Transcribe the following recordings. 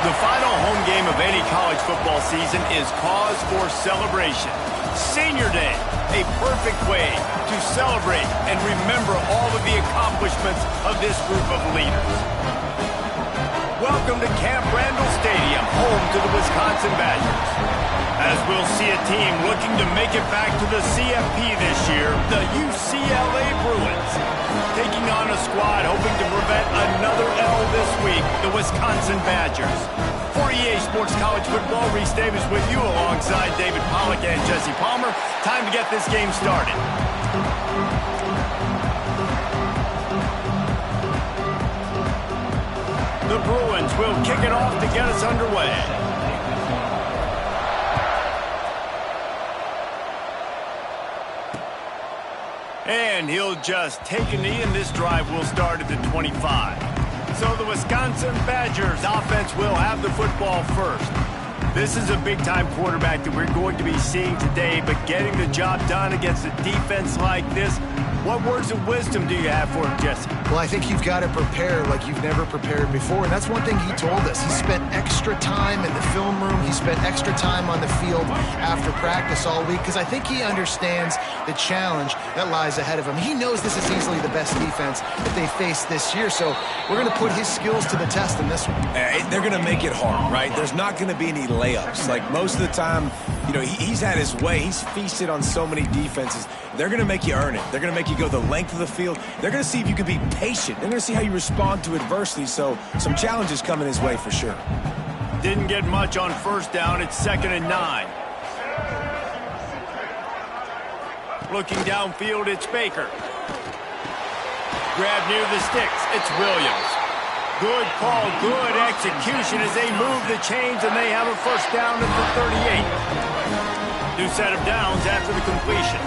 The final home game of any college football season is cause for celebration. Senior Day, a perfect way to celebrate and remember all of the accomplishments of this group of leaders. Welcome to Camp Randall Stadium, home to the Wisconsin Badgers. As we'll see a team looking to make it back to the CFP this year, the UCLA Bruins. Taking on a squad hoping to prevent another L this week, the Wisconsin Badgers. For EA Sports College Football, Reese Davis with you alongside David Pollack and Jesse Palmer. Time to get this game started. The Bruins will kick it off to get us underway. And he'll just take a knee, and this drive will start at the 25. So the Wisconsin Badgers offense will have the football first. This is a big-time quarterback that we're going to be seeing today, but getting the job done against a defense like this, what words of wisdom do you have for him, Jesse? Well, I think you've got to prepare like you've never prepared before, and that's one thing he told us. He spent extra time in the film room. He spent extra time on the field after practice all week because I think he understands the challenge that lies ahead of him. He knows this is easily the best defense that they face this year, so we're going to put his skills to the test in this one. They're going to make it hard, right? There's not going to be any layups. Like most of the time, You know, he's had his way. He's feasted on so many defenses. They're going to make you earn it. They're going to make you go the length of the field. They're going to see if you can be patient. They're going to see how you respond to adversity. So some challenges coming his way for sure. Didn't get much on first down. It's 2nd and 9. Looking downfield, it's Baker. Grab near the sticks. It's Williams. Good call, good execution as they move the chains, and they have a first down at the 38. New set of downs after the completion.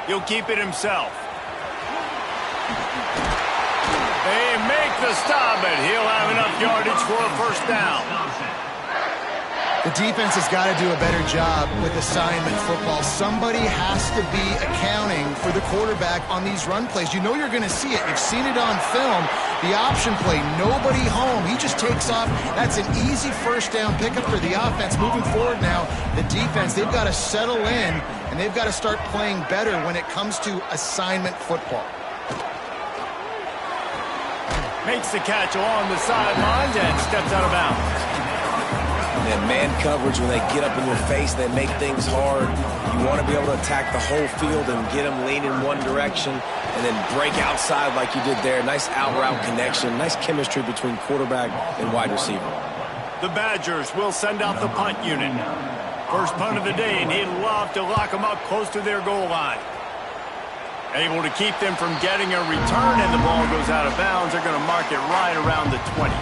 He'll keep it himself. They make the stop, and he'll have enough yardage for a first down. The defense has got to do a better job with assignment football. Somebody has to be accounting for the quarterback on these run plays. You know you're going to see it. You've seen it on film. The option play, nobody home. He just takes off. That's an easy first down pickup for the offense. Moving forward now, the defense, they've got to settle in, and they've got to start playing better when it comes to assignment football. Makes the catch along the sidelines and steps out of bounds. And man coverage, when they get up in your face, they make things hard. You want to be able to attack the whole field and get them lean in one direction and then break outside like you did there. Nice out-route connection, nice chemistry between quarterback and wide receiver. The Badgers will send out the punt unit. First punt of the day, and he'd love to lock them up close to their goal line. Able to keep them from getting a return, and the ball goes out of bounds. They're going to mark it right around the 20.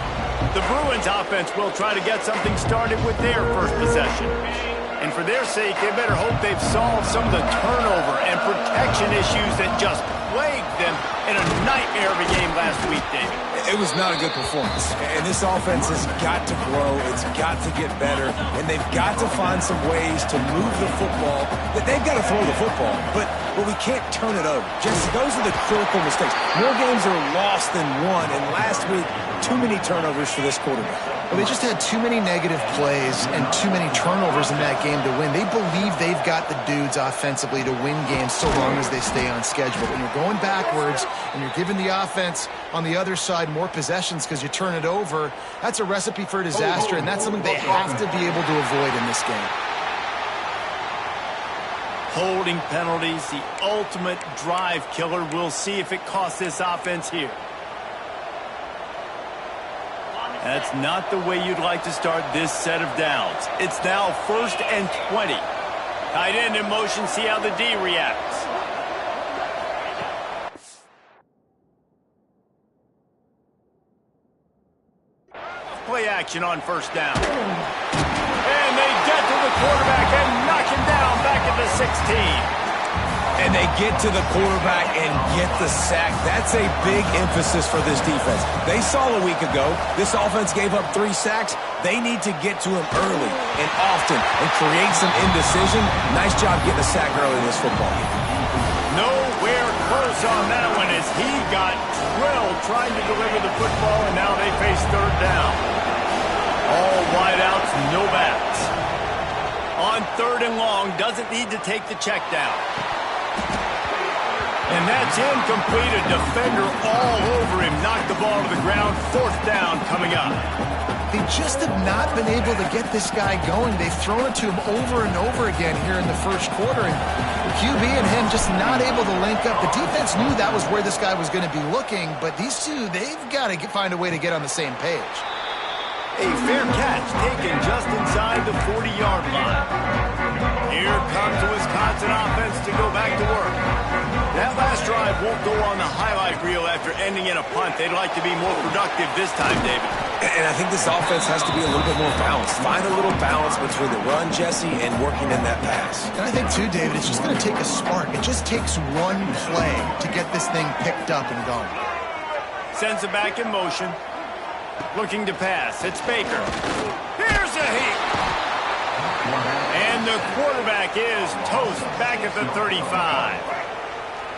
The Bruins offense will try to get something started with their first possession. And for their sake, they better hope they've solved some of the turnover and protection issues that just plagued them in a nightmare of a game last week, David. It was not a good performance. And this offense has got to grow. It's got to get better. And they've got to find some ways to move the football. They've got to throw the football, but we can't turn it over. Jesse, those are the critical mistakes. More games are lost than won. And last week, too many turnovers for this quarterback. Well, they just had too many negative plays and too many turnovers in that game to win. They believe they've got the dudes offensively to win games so long as they stay on schedule. When you're going backwards and you're giving the offense on the other side more possessions because you turn it over, that's a recipe for disaster, and that's something they have to be able to avoid in this game. Holding penalties, the ultimate drive killer. We'll see if it costs this offense here. That's not the way you'd like to start this set of downs. It's now 1st and 20. Tight end in motion, see how the D reacts. Play action on first down. And they get to the quarterback and knock him down back at the 16. And they get to the quarterback and get the sack. That's a big emphasis for this defense. They saw a week ago, this offense gave up 3 sacks. They need to get to him early and often and create some indecision. Nice job getting a sack early in this football game. Nowhere close on that one as he got drilled trying to deliver the football, and now they face 3rd down. All wideouts, no backs. On 3rd and long, doesn't need to take the check down. And that's incomplete. A defender all over him. Knocked the ball to the ground. 4th down coming up. They just have not been able to get this guy going. They've thrown it to him over and over again here in the first quarter. And QB and him just not able to link up. The defense knew that was where this guy was going to be looking. But these two, they've got to find a way to get on the same page. A fair catch taken just inside the 40-yard line. Here comes the Wisconsin offense to go back to work. That last drive won't go on the highlight reel after ending in a punt. They'd like to be more productive this time, David. And I think this offense has to be a little bit more balanced. Find a little balance between the run, Jesse, and working in that pass. And I think, too, David, it's just going to take a spark. It just takes one play to get this thing picked up and going. Sends it back in motion. Looking to pass. It's Baker. Here's a heat. And the quarterback is toast back at the 35.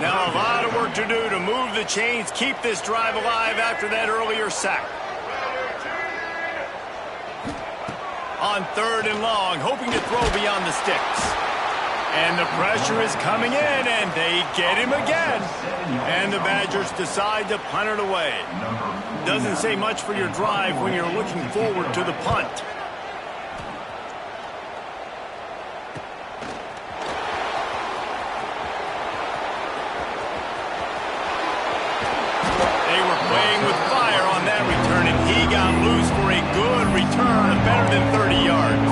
Now a lot of work to do to move the chains, keep this drive alive after that earlier sack. On 3rd and long, hoping to throw beyond the sticks. And the pressure is coming in, and they get him again. And the Badgers decide to punt it away. Doesn't say much for your drive when you're looking forward to the punt. They were playing with fire on that return, and he got loose for a good return of better than 30 yards.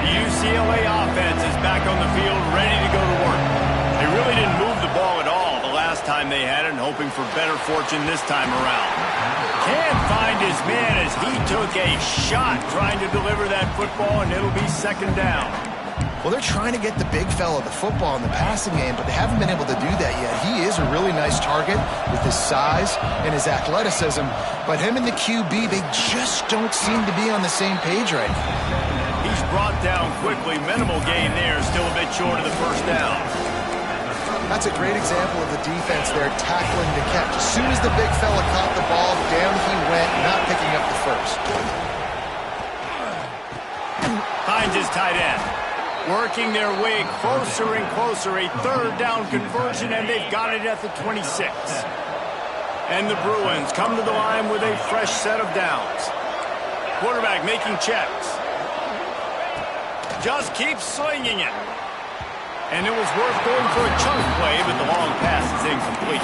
The UCLA offense is back on the field, ready to go to work. They really didn't move the ball at all the last time they had it, and hoping for better fortune this time around. Can't find his man as he took a shot trying to deliver that football, and it'll be second down. Well, they're trying to get the big fella the football in the passing game, but they haven't been able to do that yet. He is a really nice target with his size and his athleticism, but him and the QB, they just don't seem to be on the same page right now. He's brought down quickly. Minimal gain there, still a bit short of the first down. That's a great example of the defense there tackling to catch. As soon as the big fella caught the ball, down he went, not picking up the first. Hines is tight end. Working their way closer and closer. A third down conversion, and they've got it at the 26. And the Bruins come to the line with a fresh set of downs. Quarterback making checks. Just keeps slinging it. And it was worth going for a chunk play, but the long pass is incomplete.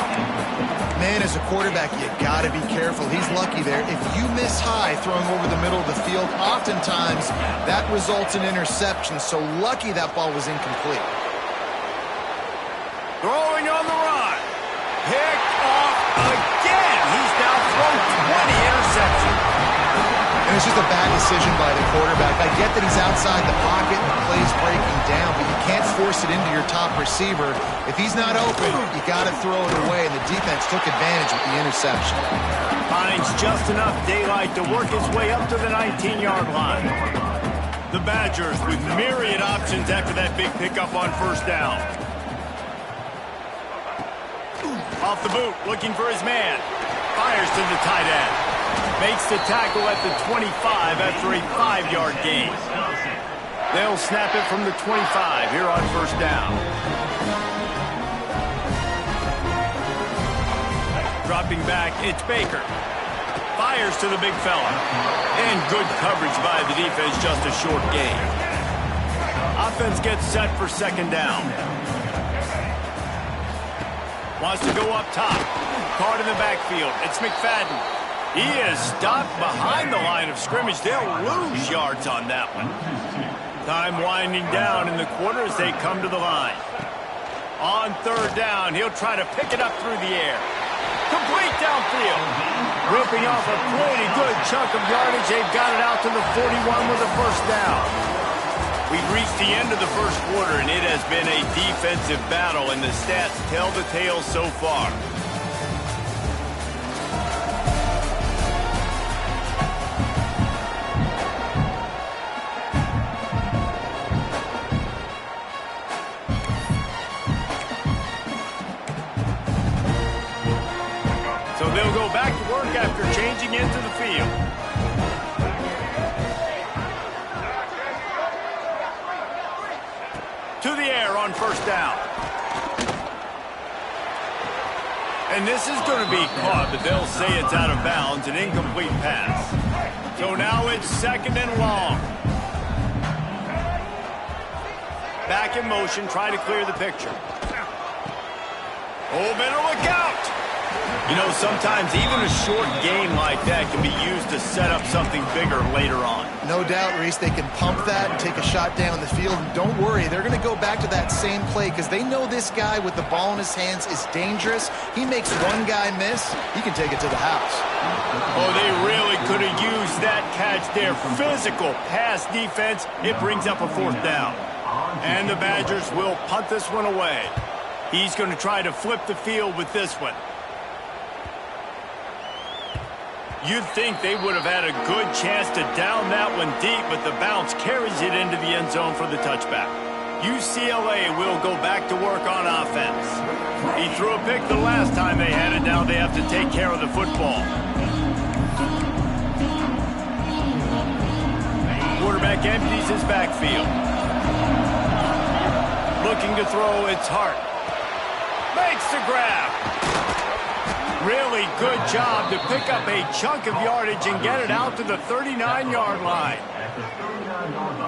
Man, as a quarterback, you got to be careful. He's lucky there. If you miss high throwing over the middle of the field, oftentimes that results in interception. So lucky that ball was incomplete. Throwing on the run. Picked off again. He's now thrown 20 interceptions. And it's just a bad decision by the quarterback. I get that he's outside the pocket and the play's breaking down, but you can't force it into your top receiver. If he's not open, you got to throw it away, and the defense took advantage with the interception. Finds just enough daylight to work his way up to the 19-yard line. The Badgers with myriad options after that big pickup on first down. Off the boot, looking for his man. Fires to the tight end. Makes the tackle at the 25 after a 5-yard gain. They'll snap it from the 25 here on first down. Dropping back, it's Baker. Fires to the big fella. And good coverage by the defense, just a short gain. Offense gets set for second down. Wants to go up top. Caught in the backfield. It's McFadden. He is stopped behind the line of scrimmage. They'll lose yards on that one. Time winding down in the quarter as they come to the line. On third down, he'll try to pick it up through the air. Complete downfield. Ripping off a pretty good chunk of yardage. They've got it out to the 41 with a first down. We've reached the end of the first quarter, and it has been a defensive battle, and the stats tell the tale so far. So they'll go back to work after changing into the field. To the air on first down. And this is going to be caught, but they'll say it's out of bounds, an incomplete pass. So now it's second and long. Back in motion, try to clear the picture. Oh, better look out! You know, sometimes even a short game like that can be used to set up something bigger later on. No doubt, Reese, they can pump that and take a shot down the field. And don't worry, they're going to go back to that same play because they know this guy with the ball in his hands is dangerous. He makes one guy miss, he can take it to the house. Oh, they really could have used that catch there. Physical pass defense. It brings up a fourth down. And the Badgers will punt this one away. He's going to try to flip the field with this one. You'd think they would have had a good chance to down that one deep, but the bounce carries it into the end zone for the touchback. UCLA will go back to work on offense. He threw a pick the last time they had it. Now they have to take care of the football. Quarterback empties his backfield. Looking to throw, it's Hart. Makes the grab. Really good job to pick up a chunk of yardage and get it out to the 39-yard line.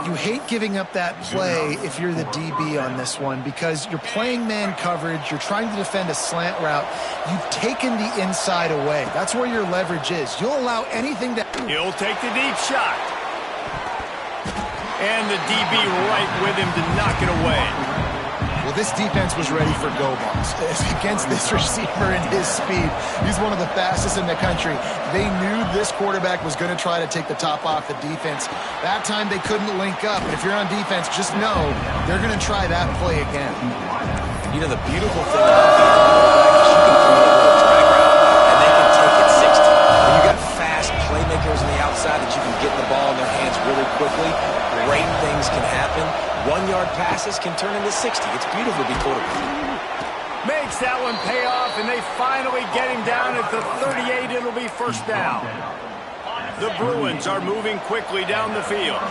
You hate giving up that play if you're the DB on this one because you're playing man coverage, you're trying to defend a slant route, you've taken the inside away. That's where your leverage is. You'll allow anything to... He'll take the deep shot. And the DB right with him to knock it away. Well, this defense was ready for go balls. Against this receiver and his speed, he's one of the fastest in the country. They knew this quarterback was going to try to take the top off the defense. That time they couldn't link up. And if you're on defense, just know they're going to try that play again. You know, the beautiful thing about these quarterbacks, you can throw a little drag route, and they can take it 60. When you got fast playmakers on the outside that you can get the ball in their hands really quickly, great things can happen. 1-yard passes can turn into 60. It's beautiful to be quarterback. Makes that one pay off, and they finally get him down at the 38. It'll be first down. The Bruins are moving quickly down the field.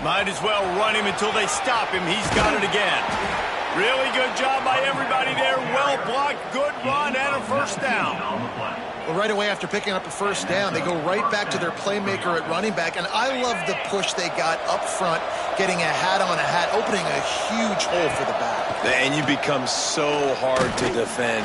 Might as well run him until they stop him. He's got it again. Really good job by everybody there. Well blocked, good run, and a first down. Well, right away after picking up a first down, they go right back to their playmaker at running back. And I love the push they got up front, getting a hat on a hat, opening a huge hole for the back. And you become so hard to defend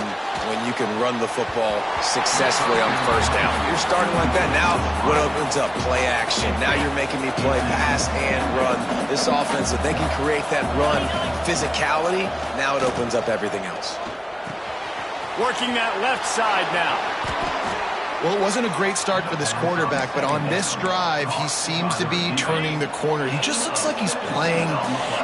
when you can run the football successfully on first down. You're starting like that. Now what opens up? Play action. Now you're making me play pass and run. This offense, if they can create that run physicality, now it opens up everything else. Working that left side now. Well, it wasn't a great start for this quarterback, but on this drive, he seems to be turning the corner. He just looks like he's playing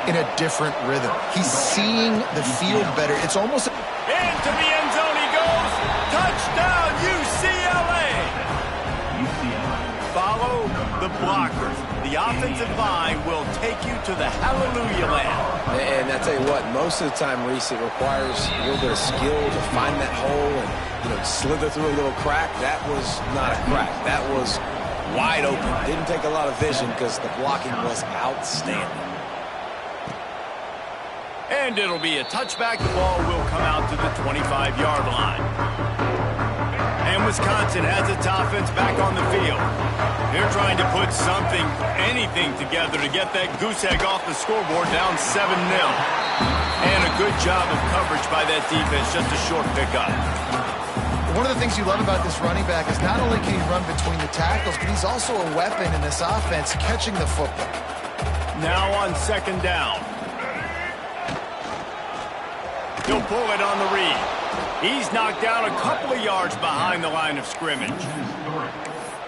in a different rhythm. He's seeing the field better. It's almost... Into the end zone he goes. Touchdown, UCLA. Follow the blockers. The offensive line will take you to the hallelujah land. And I tell you what, most of the time, Reese, it requires a little bit of skill to find that hole and, slither through a little crack. That was not a crack. That was wide open. Didn't take a lot of vision because the blocking was outstanding. And it'll be a touchback. The ball will come out to the 25-yard line. And Wisconsin has its offense back on the field. They're trying to put something, anything together to get that goose egg off the scoreboard down 7-0. And a good job of coverage by that defense, just a short pickup. One of the things you love about this running back is not only can he run between the tackles, but he's also a weapon in this offense, catching the football. Now on second down. He'll pull it on the read. He's knocked down a couple of yards behind the line of scrimmage.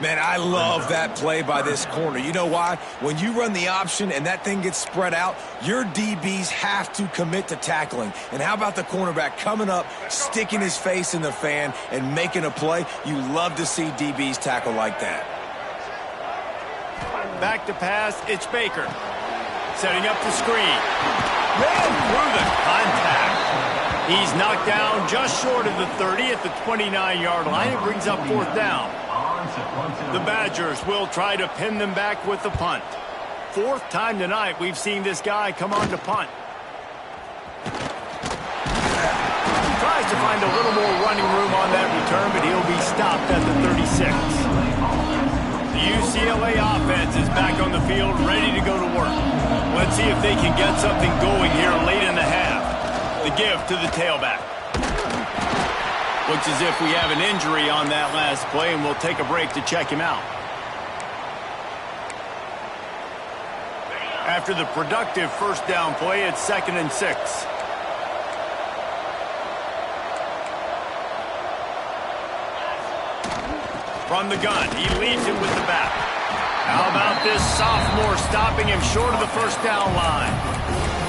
Man, I love that play by this corner. You know why? When you run the option and that thing gets spread out, your DBs have to commit to tackling. And how about the cornerback coming up, sticking his face in the fan, and making a play? You love to see DBs tackle like that. Back to pass, it's Baker. Setting up the screen. Ran through the contact. He's knocked down just short of the 30 at the 29-yard line. It brings up fourth down. The Badgers will try to pin them back with the punt. Fourth time tonight we've seen this guy come on to punt. Tries to find a little more running room on that return, but he'll be stopped at the 36. The UCLA offense is back on the field, ready to go to work. Let's see if they can get something going here late in the half. The give to the tailback. Looks as if we have an injury on that last play, and we'll take a break to check him out. After the productive first down play, it's 2nd and 6. From the gun, he leads him with the back. How about this sophomore stopping him short of the first down line?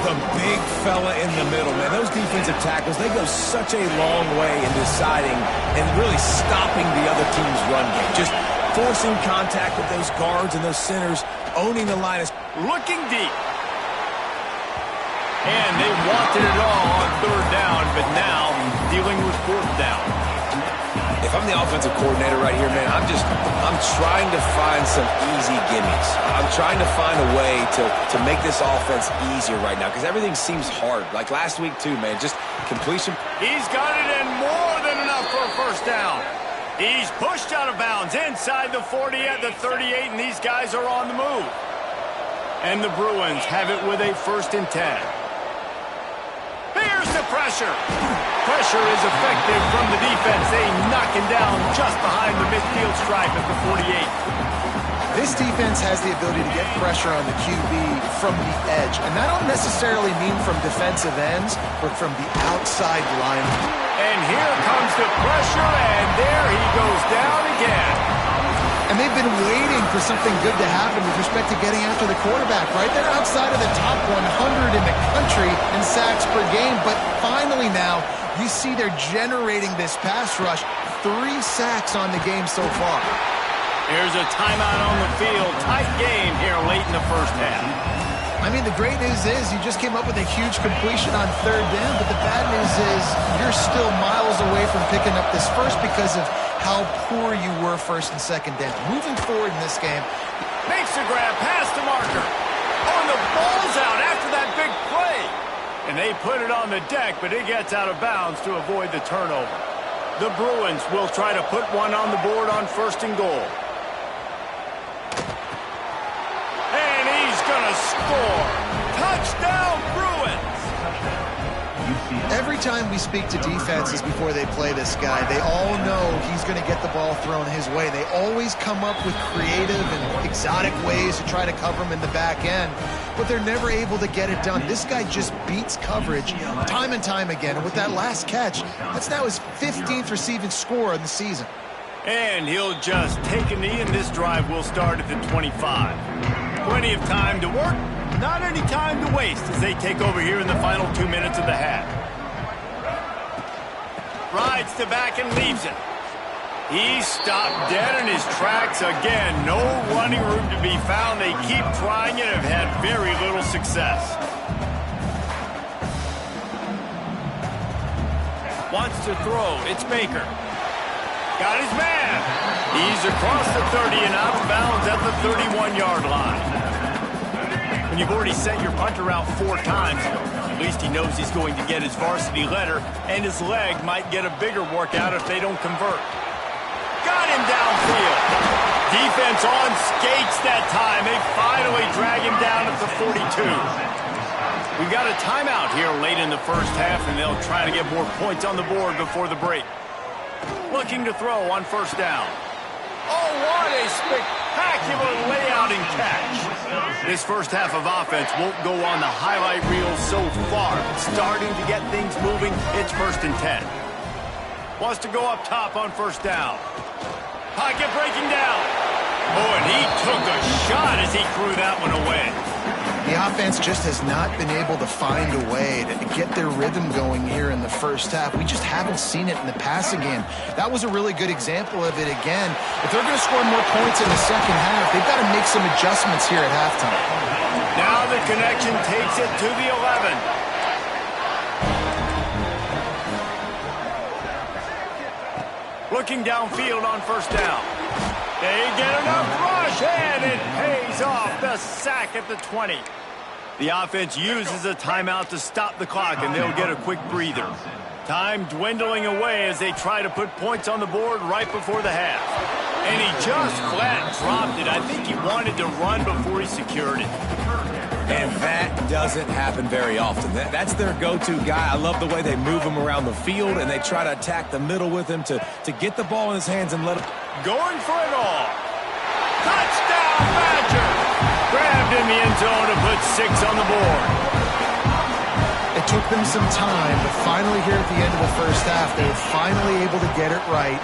The big fella in the middle, man. Those defensive tackles, they go such a long way in deciding and really stopping the other team's run game. Just forcing contact with those guards and those centers, owning the line. Looking deep. And they wanted it all on third down, but now dealing with fourth down. If I'm the offensive coordinator right here, man, I'm trying to find some easy gimmies. I'm trying to find a way to make this offense easier right now because everything seems hard. Like last week, too, man, just completion. He's got it in more than enough for a first down. He's pushed out of bounds inside the 40 at the 38, and these guys are on the move. And the Bruins have it with a 1st and 10. Here's the pressure. Pressure is effective from the defense. They knock him down just behind the midfield stripe at the 48. This defense has the ability to get pressure on the QB from the edge. And that don't necessarily mean from defensive ends, but from the outside line. And here comes the pressure, and there he goes down again. And they've been waiting for something good to happen with respect to getting after the quarterback, right? They're outside of the top 100 in the country in sacks per game, but finally now you see they're generating this pass rush. 3 sacks on the game so far. Here's a timeout on the field. Tight game here late in the first half. I mean, the great news is you just came up with a huge completion on 3rd down, but the bad news is you're still miles away from picking up this first because of how poor you were 1st and 2nd down. Moving forward in this game. Makes the grab past the marker. Oh, and the ball's out after that big play. And they put it on the deck, but it gets out of bounds to avoid the turnover. The Bruins will try to put one on the board on 1st and goal. And he's going to score. Touchdown, Bruins! Every time we speak to defenses before they play this guy, they all know he's going to get the ball thrown his way. They always come up with creative and exotic ways to try to cover him in the back end, but they're never able to get it done. This guy just beats coverage time and time again, and with that last catch, that's now his 15th receiving score of the season. And he'll just take a knee, and this drive will start at the 25. Plenty of time to work, not any time to waste as they take over here in the final 2 minutes of the half. Rides to back and leaves it. He's stopped dead in his tracks again. No running room to be found. They keep trying it and have had very little success. Wants to throw. It's Baker. Got his man. He's across the 30 and out of bounds at the 31-yard line. When you've already sent your punter out 4 times, at least he knows he's going to get his varsity letter, and his leg might get a bigger workout if they don't convert. Got him downfield. Defense on skates that time. They finally drag him down at the 42. We've got a timeout here late in the first half, and they'll try to get more points on the board before the break. Looking to throw on 1st down. Oh, what a spectacular layout and catch. This first half of offense won't go on the highlight reel so far. Starting to get things moving. It's 1st and 10. Wants to go up top on 1st down. Pocket breaking down. Oh, and he took a shot as he threw that one away. The offense just has not been able to find a way to get their rhythm going here in the first half. We just haven't seen it in the passing game. That was a really good example of it again. If they're going to score more points in the second half, they've got to make some adjustments here at halftime. Now the connection takes it to the 11. Looking downfield on 1st down. They get enough rush, and it pays off. The sack at the 20. The offense uses a timeout to stop the clock, and they'll get a quick breather. Time dwindling away as they try to put points on the board right before the half. And he just flat dropped it. I think he wanted to run before he secured it. And that doesn't happen very often. That's their go-to guy. I love the way they move him around the field, and they try to attack the middle with him to get the ball in his hands and let him... Going for it all. Touchdown, Badger! Grabbed in the end zone to put 6 on the board. It took them some time, but finally here at the end of the first half, they were finally able to get it right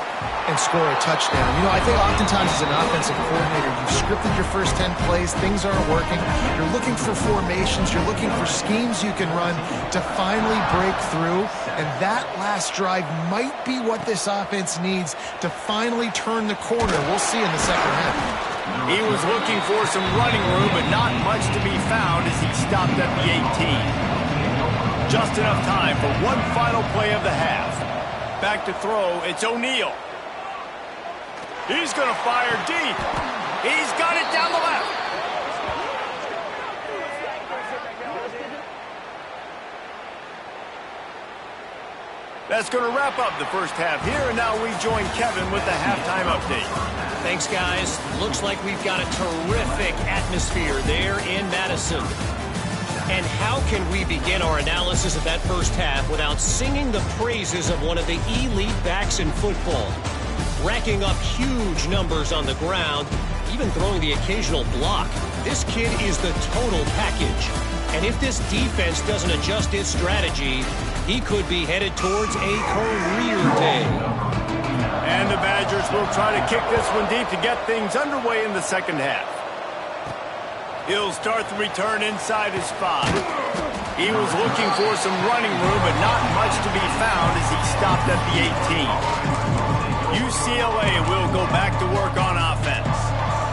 and score a touchdown. You know, I think oftentimes as an offensive coordinator, you've scripted your first 10 plays, things aren't working, you're looking for formations, you're looking for schemes you can run to finally break through, and that last drive might be what this offense needs to finally turn the corner. We'll see in the second half. He was looking for some running room, but not much to be found as he stopped at the 18. Just enough time for one final play of the half. Back to throw, it's O'Neal. He's going to fire deep. He's got it down the left. That's going to wrap up the first half here, and now we join Kevin with the halftime update. Thanks, guys. Looks like we've got a terrific atmosphere there in Madison. And how can we begin our analysis of that first half without singing the praises of one of the elite backs in football? Racking up huge numbers on the ground, even throwing the occasional block. This kid is the total package. And if this defense doesn't adjust its strategy, he could be headed towards a career day. And the Badgers will try to kick this one deep to get things underway in the second half. He'll start the return inside his 5. He was looking for some running room, but not much to be found as he stopped at the 18. UCLA will go back to work on offense.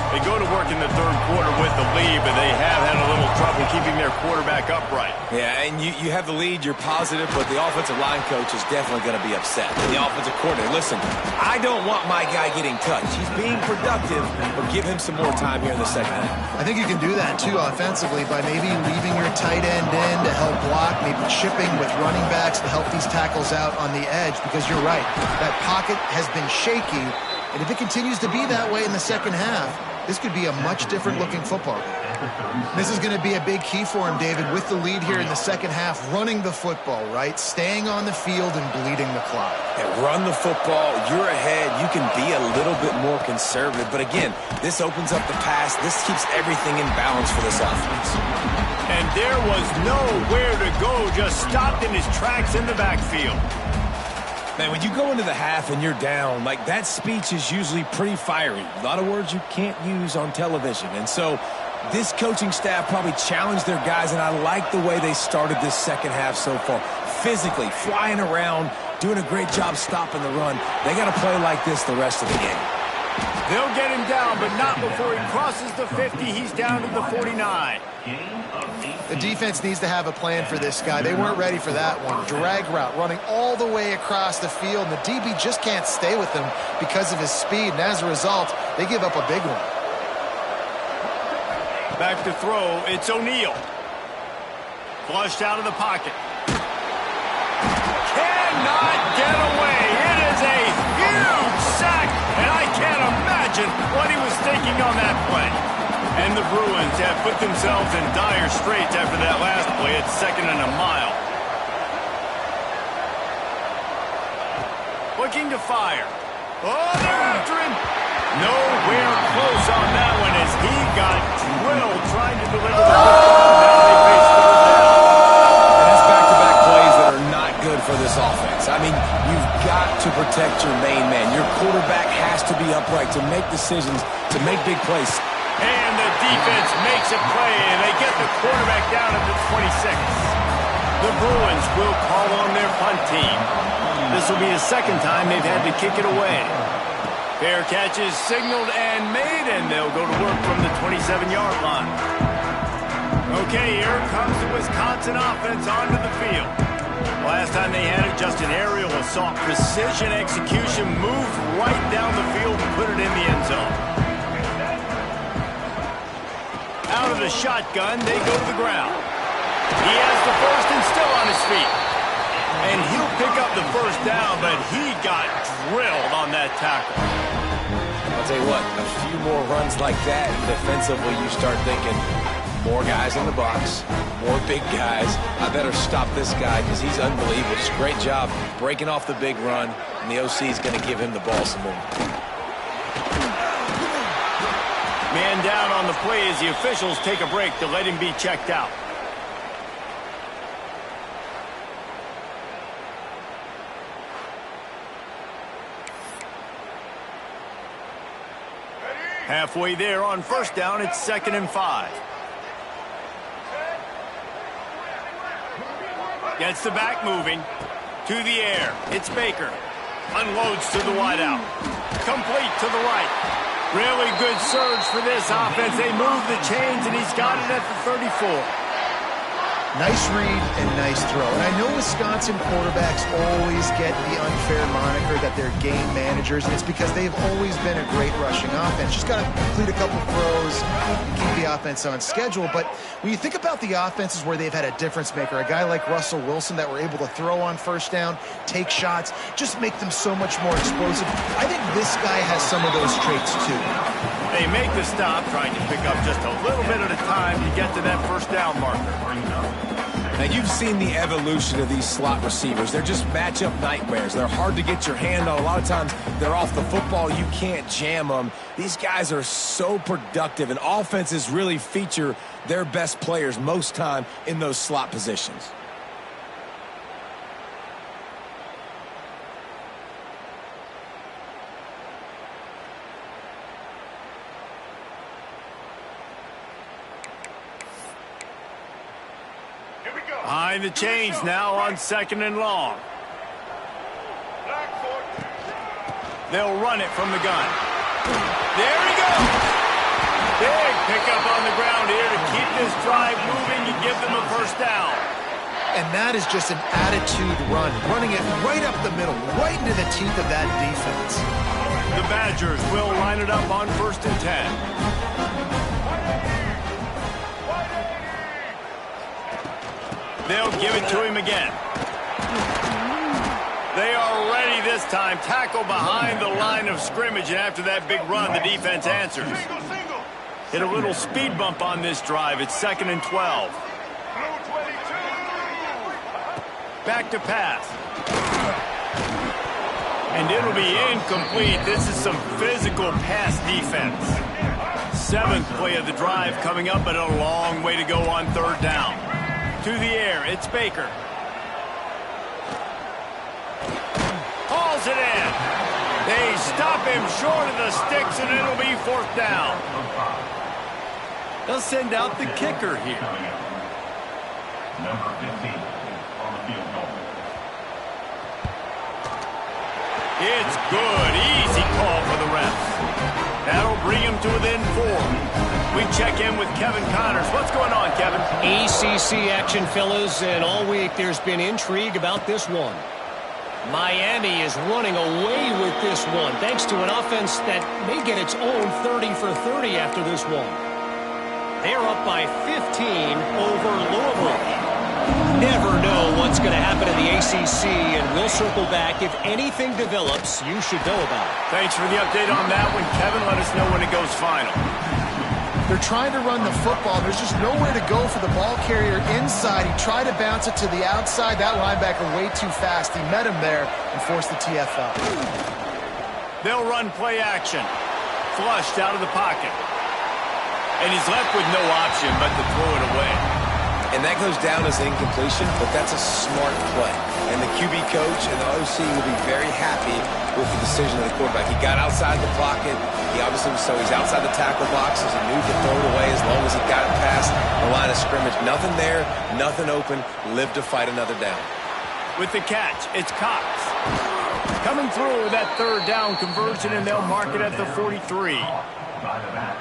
They go to work in the third quarter with the lead, but they have had a little trouble keeping their quarterback upright. Yeah, and you have the lead, you're positive, but the offensive line coach is definitely going to be upset. And the offensive coordinator, listen, I don't want my guy getting touched. He's being productive, but give him some more time here in the second half. I think you can do that, too, offensively, by maybe leaving your tight end in to help block, maybe chipping with running backs to help these tackles out on the edge, because you're right, that pocket has been shaky, and if it continues to be that way in the second half, this could be a much different looking football game. This is going to be a big key for him, David, with the lead here in the second half, running the football, right? Staying on the field and bleeding the clock. Yeah, run the football, you're ahead, you can be a little bit more conservative. But again, this opens up the pass, this keeps everything in balance for this offense. And there was nowhere to go, just stopped in his tracks in the backfield. Man, when you go into the half and you're down, like that speech is usually pretty fiery. A lot of words you can't use on television. And so this coaching staff probably challenged their guys, and I like the way they started this second half so far. Physically, flying around, doing a great job stopping the run. They got to play like this the rest of the game. They'll get him down, but not before he crosses the 50. He's down to the 49. The defense needs to have a plan for this guy. They weren't ready for that one. Drag route, running all the way across the field, and the DB just can't stay with him because of his speed, and as a result, they give up a big one. Back to throw, it's O'Neal. Flushed out of the pocket. Cannot get away. It is a huge sack, and I can't imagine what he was thinking on that play. And the Bruins have put themselves in dire straits after that last play. It's 2nd and a mile. Looking to fire. Oh, they're after him. Nowhere close on that one as he got drilled trying to deliver the football. Now they face third down. And that's back-to-back plays that are not good for this offense. I mean, you've got to protect your main man. Your quarterback has to be upright to make decisions, to make big plays. And the defense makes a play, and they get the quarterback down at the 26. The Bruins will call on their punt team. This will be the second time they've had to kick it away. Fair catch is signaled and made, and they'll go to work from the 27-yard line. Okay, here comes the Wisconsin offense onto the field. Last time they had it, just an aerial assault. Precision execution, moved right down the field and put it in the end zone. Out of the shotgun, they go to the ground. He has the first and still on his feet. And he'll pick up the first down, but he got drilled on that tackle. I'll tell you what, a few more runs like that, and defensively you start thinking, more guys in the box, more big guys. I better stop this guy because he's unbelievable. Just great job breaking off the big run, and the OC is going to give him the ball some more. Man down on the play as the officials take a break to let him be checked out. Halfway there on first down, it's 2nd and 5. Gets the back moving. To the air. It's Baker. Unloads to the wideout. Complete to the right. Really good surge for this offense. They move the chains, and he's got it at the 34. Nice read and nice throw. And I know Wisconsin quarterbacks always get the unfair moniker that they're game managers, and it's because they've always been a great rushing offense. Just got to complete a couple throws and keep the offense on schedule. But when you think about the offenses where they've had a difference maker, a guy like Russell Wilson that were able to throw on first down, take shots, just make them so much more explosive. I think this guy has some of those traits too. They make the stop, trying to pick up just a little bit at a time to get to that first down marker. Now, you've seen the evolution of these slot receivers. They're just matchup nightmares. They're hard to get your hand on. A lot of times, they're off the football. You can't jam them. These guys are so productive, and offenses really feature their best players most time in those slot positions. Behind the chains now on 2nd and long. They'll run it from the gun. There he goes. Big pickup on the ground here to keep this drive moving and give them a first down. And that is just an attitude run, running it right up the middle, right into the teeth of that defense. The Badgers will line it up on 1st and 10. They'll give it to him again. They are ready this time. Tackle behind the line of scrimmage, and after that big run, the defense answers. Hit a little speed bump on this drive. It's 2nd and 12. Back to pass. And it'll be incomplete. This is some physical pass defense. 7th play of the drive coming up, but a long way to go on 3rd down. To the air, it's Baker. Hauls it in. They stop him short of the sticks, and it'll be 4th down. They'll send out the kicker here. Number 15 on the field goal. It's good. Easy call for the refs. That'll bring him to within 4. We check in with Kevin Connors. What's going on, Kevin? ACC action, fellas, and all week there's been intrigue about this one. Miami is running away with this one, thanks to an offense that may get its own 30 for 30 after this one. They're up by 15 over Louisville. Never know what's going to happen in the ACC, and we'll circle back. If anything develops, you should know about it. Thanks for the update on that one, Kevin. Let us know when it goes final. They're trying to run the football. There's just nowhere to go for the ball carrier inside. He tried to bounce it to the outside. That linebacker way too fast. He met him there and forced the TFL. They'll run play action. Flushed out of the pocket. And he's left with no option but to throw it away. And that goes down as incompletion, but that's a smart play. And the QB coach and the OC will be very happy with the decision of the quarterback. He got outside the pocket. He obviously was so he's outside the tackle boxes and knew to throw it away as long as he got it past the line of scrimmage. Nothing there, nothing open. Live to fight another down. With the catch, it's Cox. Coming through with that 3rd down conversion, and they'll mark it at the 43.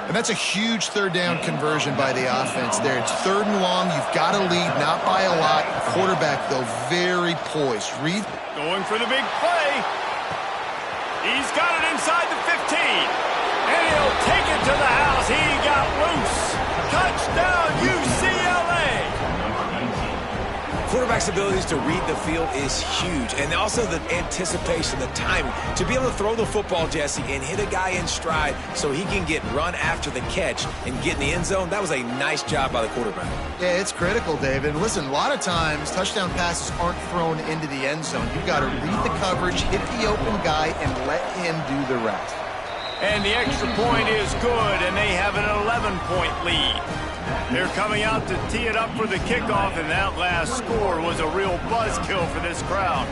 And that's a huge 3rd down conversion by the offense there. It's 3rd and long. You've got to lead, not by a lot. Quarterback, though, very poised. Reed going for the big play. He's got it inside the 15. And he'll take it to the house. He got loose. Touchdown, UCLA. Quarterback's abilities to read the field is huge. And also the anticipation, the timing. To be able to throw the football, Jesse, and hit a guy in stride so he can get run after the catch and get in the end zone, that was a nice job by the quarterback. Yeah, it's critical, David. Listen, a lot of times touchdown passes aren't thrown into the end zone. You've got to read the coverage, hit the open guy, and let him do the rest. And the extra point is good, and they have an 11-point lead. They're coming out to tee it up for the kickoff, and that last score was a real buzzkill for this crowd.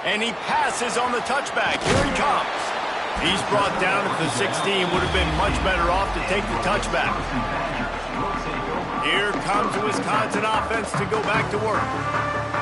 And he passes on the touchback. Here he comes. He's brought down at the 16. Would have been much better off to take the touchback. Here comes the Wisconsin offense to go back to work.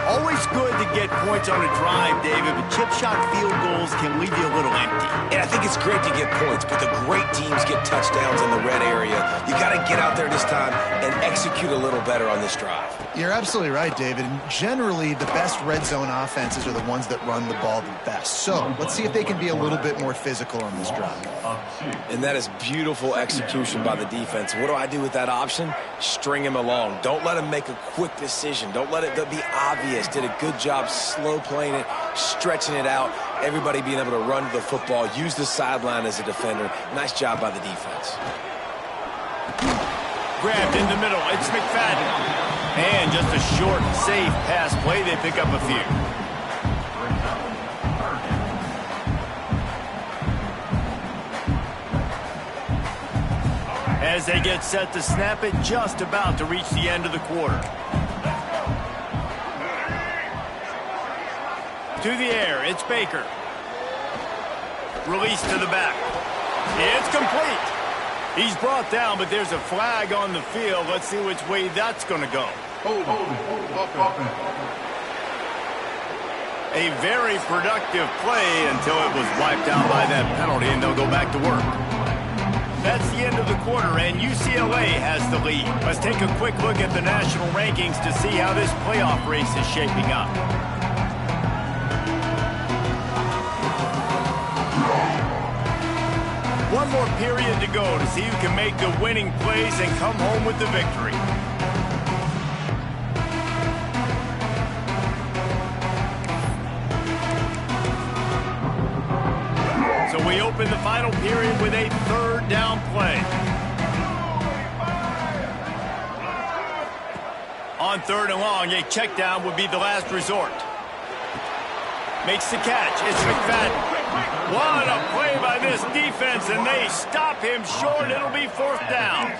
Always good to get points on a drive, David, but chip shot field goals can leave you a little empty. And I think it's great to get points, but the great teams get touchdowns in the red area. You got to get out there this time and execute a little better on this drive. You're absolutely right, David. And generally, the best red zone offenses are the ones that run the ball the best. So let's see if they can be a little bit more physical on this drive. And that is beautiful execution by the defense. What do I do with that option? String him along. Don't let him make a quick decision. Don't let it be obvious. Did a good job slow playing it, stretching it out, everybody being able to run to the football, use the sideline as a defender. Nice job by the defense. Grabbed in the middle. It's McFadden. And just a short, safe pass play. They pick up a few. As they get set to snap it, just about to reach the end of the quarter. To the air, it's Baker. Release to the back. It's complete. He's brought down, but there's a flag on the field. Let's see which way that's going to go. A very productive play until it was wiped out by that penalty, and they'll go back to work. That's the end of the quarter, and UCLA has the lead. Let's take a quick look at the national rankings to see how this playoff race is shaping up. One more period to go to see who can make the winning plays and come home with the victory. So we open the final period with a third down play. On third and long, a check down would be the last resort. Makes the catch. It's McFadden. What a play by this defense, and they stop him short. It'll be fourth down.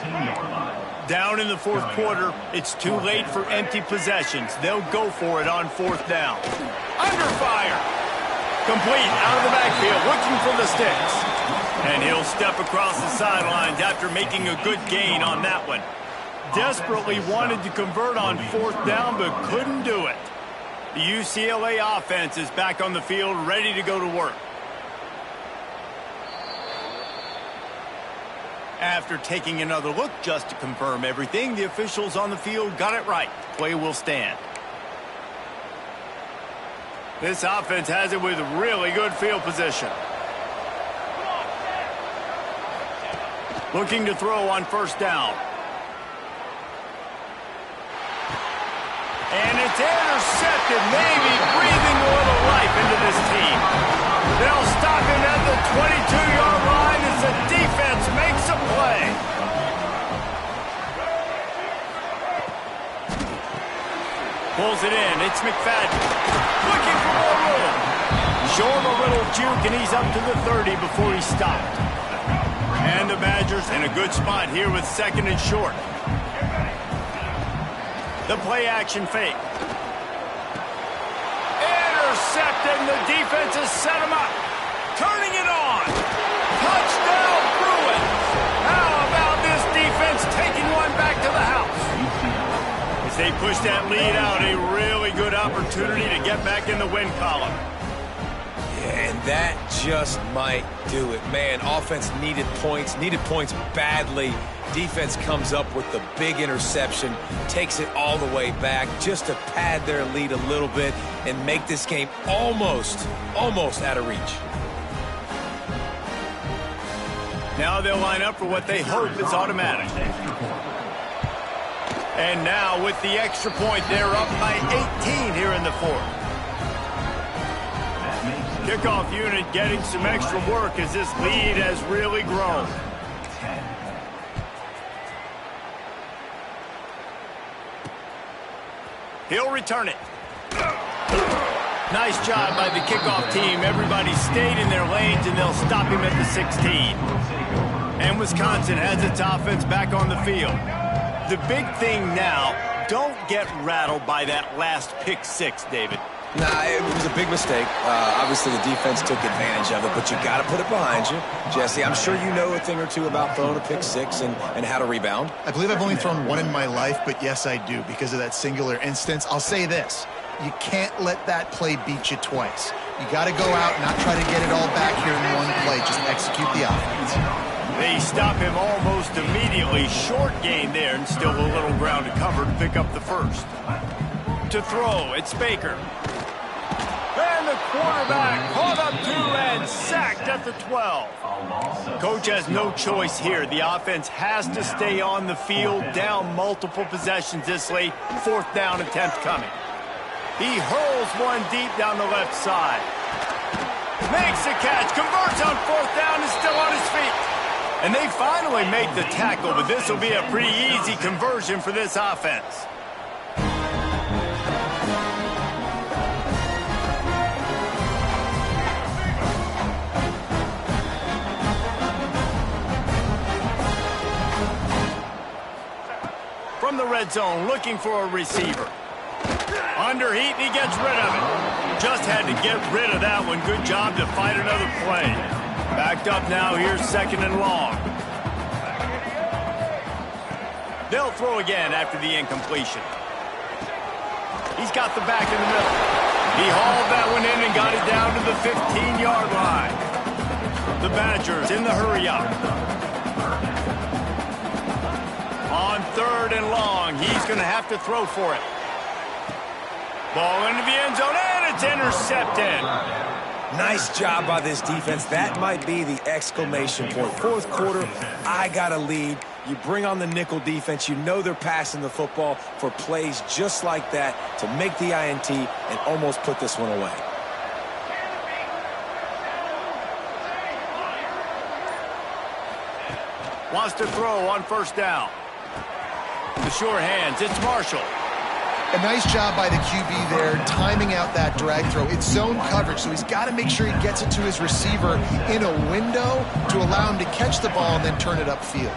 Down in the fourth quarter, it's too late for empty possessions. They'll go for it on fourth down. Under fire. Complete out of the backfield, looking for the sticks. And he'll step across the sidelines after making a good gain on that one. Desperately wanted to convert on fourth down, but couldn't do it. The UCLA offense is back on the field, ready to go to work. After taking another look just to confirm everything, the officials on the field got it right. Play will stand. This offense has it with really good field position. Looking to throw on first down. And it's intercepted, maybe breathing a little life into this team. They'll stop him at the 22-yard line as the defense makes a play. Pulls it in. It's McFadden. Looking for more room. Show him a little juke, and he's up to the 30 before he stopped. And the Badgers in a good spot here with second and short. The play action fake. Intercepted, and the defense has set him up. Turning it on. Touchdown, Bruins. How about this defense taking one back to the house? As they push that lead out, a really good opportunity to get back in the win column. Yeah, and that just might do it. Man, offense needed points badly. Defense comes up with the big interception, takes it all the way back just to pad their lead a little bit and make this game almost out of reach. Now they'll line up for what they hope is automatic. And now with the extra point, they're up by 18 here in the fourth. Kickoff unit getting some extra work as this lead has really grown. He'll return it. Nice job by the kickoff team. Everybody stayed in their lanes, and they'll stop him at the 16. And Wisconsin has its offense back on the field. The big thing now, don't get rattled by that last pick six, David. Nah, it was a big mistake. Obviously, the defense took advantage of it, but you got to put it behind you. Jesse, I'm sure you know a thing or two about throwing a pick six and how to rebound. I believe I've only thrown one in my life, but yes, I do, because of that singular instance. I'll say this. You can't let that play beat you twice. You got to go out and not try to get it all back here in one play. Just execute the offense. They stop him almost immediately. Short gain there, and still a little ground to cover to pick up the first. To throw, it's Baker. And the quarterback caught up to and sacked at the 12. Coach has no choice here. The offense has to stay on the field, down multiple possessions this late. Fourth down attempt coming. He hurls one deep down the left side. Makes the catch, converts on fourth down, is still on his feet. And they finally make the tackle, but this will be a pretty easy conversion for this offense. From the red zone, looking for a receiver. Under heat, and he gets rid of it. Just had to get rid of that one. Good job to fight another play. Backed up now, here's second and long. They'll throw again after the incompletion. He's got the back in the middle. He hauled that one in and got it down to the 15-yard line. The Badgers in the hurry-up. On third and long, he's going to have to throw for it. Ball into the end zone, and it's intercepted. Nice job by this defense. That might be the exclamation point. Fourth quarter, I got a lead. You bring on the nickel defense. You know they're passing the football for plays just like that to make the INT and almost put this one away. Wants to throw on first down. The short hands, it's Marshall. A nice job by the QB there, timing out that drag throw. It's zone coverage, so he's got to make sure he gets it to his receiver in a window to allow him to catch the ball and then turn it upfield.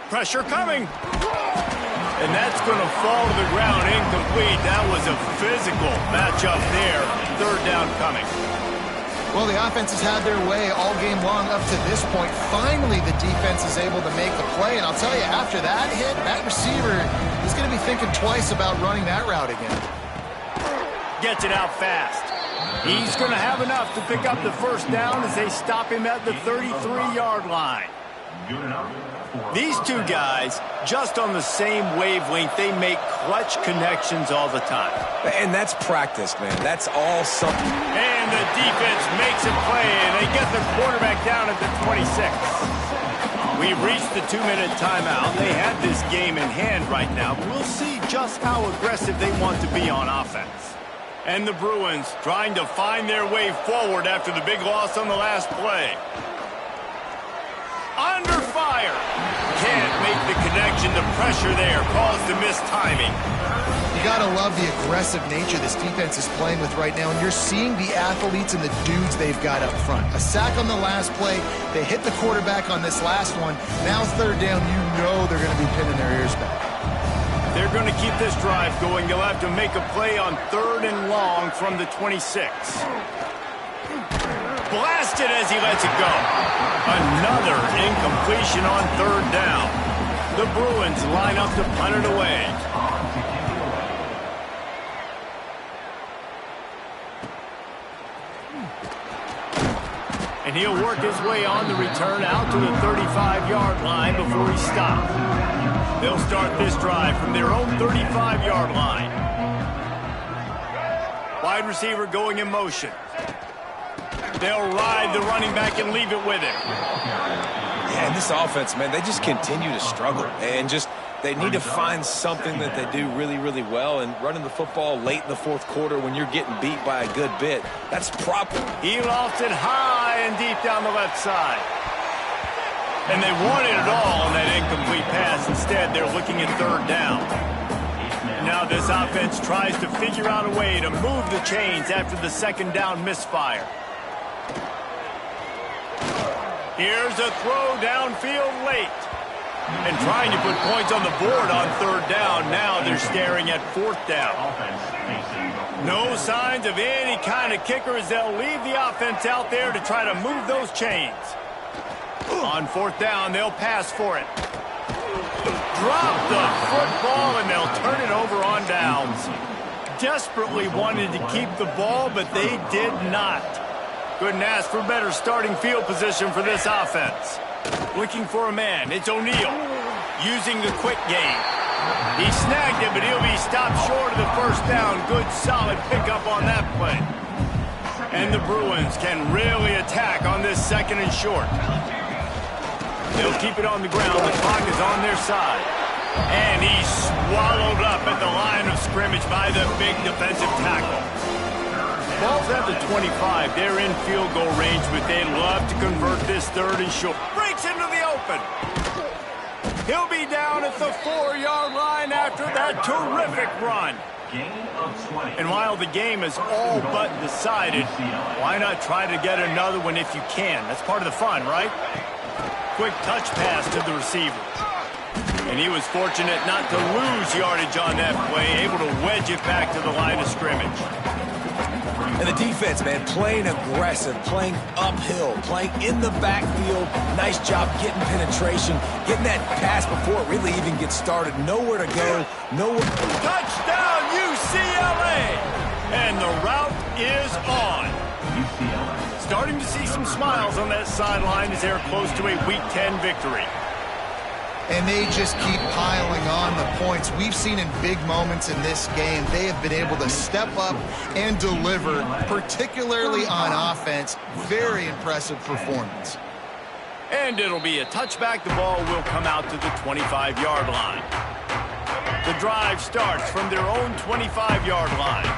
Pressure coming. And that's going to fall to the ground incomplete. That was a physical matchup there. Third down coming. Well, the offense has had their way all game long up to this point. Finally, the defense is able to make the play. And I'll tell you, after that hit, that receiver is going to be thinking twice about running that route again. Gets it out fast. He's going to have enough to pick up the first down as they stop him at the 33-yard line. Good enough. These two guys, just on the same wavelength, they make clutch connections all the time. And that's practice, man. That's all something. And the defense makes a play, and they get the quarterback down at the 26. We've reached the 2-minute timeout. They have this game in hand right now, but we'll see just how aggressive they want to be on offense. And the Bruins trying to find their way forward after the big loss on the last play. Under fire. Can't make the connection. The pressure there caused the mistiming. You got to love the aggressive nature this defense is playing with right now, and you're seeing the athletes and the dudes they've got up front. A sack on the last play. They hit the quarterback on this last one. Now third down, you know they're going to be pinning their ears back. They're going to keep this drive going. They'll have to make a play on third and long from the 26. Blasted as he lets it go. Another incompletion on third down. The Bruins line up to punt it away. And he'll work his way on the return out to the 35-yard line before he's stopped. They'll start this drive from their own 35-yard line. Wide receiver going in motion. They'll ride the running back and leave it with him. Yeah, and this offense, man, they just continue to struggle. And just, they need to find something that they do really, really well. And running the football late in the fourth quarter when you're getting beat by a good bit, that's proper. He lofts it high and deep down the left side. And they wanted it all on that incomplete pass. Instead, they're looking at third down. Now this offense tries to figure out a way to move the chains after the second down misfire. Here's a throw downfield late. And trying to put points on the board on third down. Now they're staring at fourth down. No signs of any kind of kicker as they'll leave the offense out there to try to move those chains. On fourth down, they'll pass for it. Drop the football, and they'll turn it over on downs. Desperately wanted to keep the ball, but they did not. Couldn't ask for better starting field position for this offense. Looking for a man, it's O'Neal. Using the quick game. He snagged it, but he'll be stopped short of the first down. Good, solid pickup on that play. And the Bruins can really attack on this second and short. They'll keep it on the ground. The clock is on their side. And he's swallowed up at the line of scrimmage by the big defensive tackle. Ball's at the 25. They're in field goal range, but they'd love to convert this third and short. Breaks into the open. He'll be down at the 4-yard line after that terrific run. And while the game is all but decided, why not try to get another one if you can? That's part of the fun, right? Quick touch pass to the receiver. And he was fortunate not to lose yardage on that play, able to wedge it back to the line of scrimmage. And the defense, man, playing aggressive, playing uphill, playing in the backfield. Nice job getting penetration, getting that pass before it really even gets started. Nowhere to go, nowhere. Touchdown, UCLA! And the route is on. Starting to see some smiles on that sideline as they're close to a Week 10 victory. And they just keep piling on the points. We've seen in big moments in this game, they have been able to step up and deliver, particularly on offense. Very impressive performance. And it'll be a touchback. The ball will come out to the 25-yard line. The drive starts from their own 25-yard line.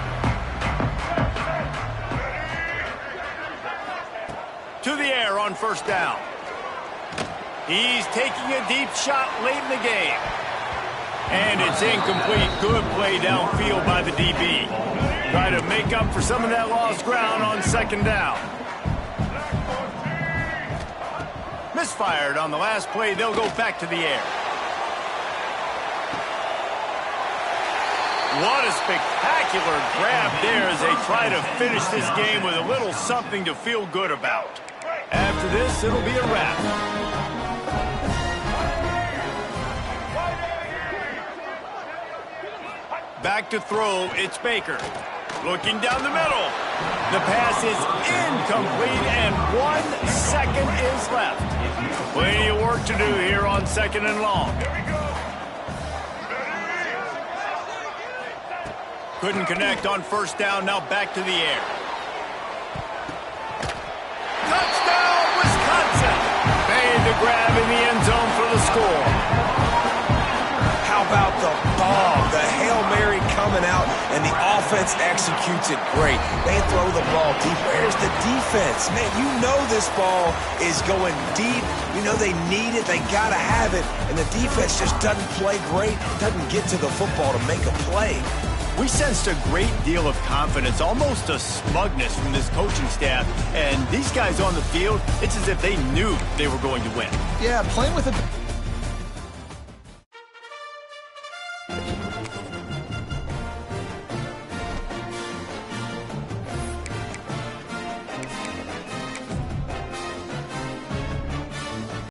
To the air on first down. He's taking a deep shot late in the game. And it's incomplete. Good play downfield by the DB. Try to make up for some of that lost ground on second down. Misfired on the last play. They'll go back to the air. What a spectacular grab there as they try to finish this game with a little something to feel good about. After this, it'll be a wrap. Back to throw, it's Baker. Looking down the middle. The pass is incomplete, and 1 second is left. Plenty of work to do here on second and long. Couldn't connect on first down, now back to the air. Touchdown, Wisconsin! Made the grab in the end zone for the score. How about the bomb? The Hail Mary coming out, and the offense executes it great. They throw the ball deep. Where's the defense? Man, you know this ball is going deep. You know they need it. They got to have it. And the defense just doesn't play great, doesn't get to the football to make a play. We sensed a great deal of confidence, almost a smugness from this coaching staff. And these guys on the field, it's as if they knew they were going to win. Yeah, playing with a